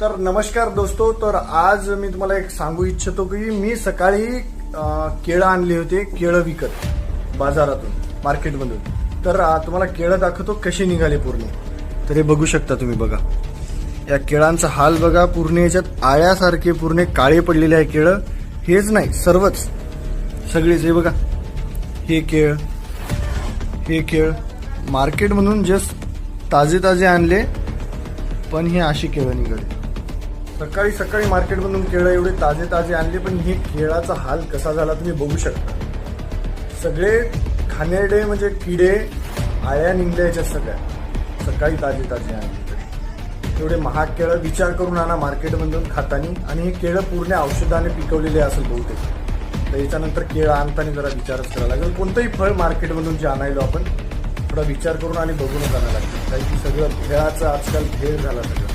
तर नमस्कार दोस्तो. तर आज मी तुम्हाला एक सांगू इच्छितो की मी सकाळी केळं आणले होते, केळं विकत बाजारातून, मार्केटमधून. तर तुम्हाला केळं दाखवतो कसे निघाले पूर्ण. तर हे बघू शकता तुम्ही, बघा या केळांचा हाल बघा. पूर्ण याच्यात आळ्यासारखे पूर्ण काळे पडलेले आहे केळं. हेच नाही, सर्वच सगळेच. हे बघा, हे केळ मार्केटमधून जस्ट ताजे ताजे आणले, पण हे अशी केळं निघाली. सकाळी सकाळी मार्केटमधून केळं एवढे ताजे ताजे आणले, पण हे केळाचा हाल कसा झाला तुम्ही बघू शकता. सगळे घाणेरडे म्हणजे किडे, आळ्या निघल्या याच्यात सगळ्या. सकाळी ताजे ताजे आणले तरी एवढे महाग केळं विचार करून आणा मार्केटमधून खातानी. आणि हे केळं पूर्ण औषधाने पिकवलेले असेल बहुतेक. तर याच्यानंतर केळं आणताना जरा विचारच करावा लागेल. कोणतंही फळ मार्केटमधून जे आणायलो आपण थोडा विचार करून आणि बघूनच आणायला लागतं, कारण की सगळं भेळाचं आजकाल भेळ झाला सगळं.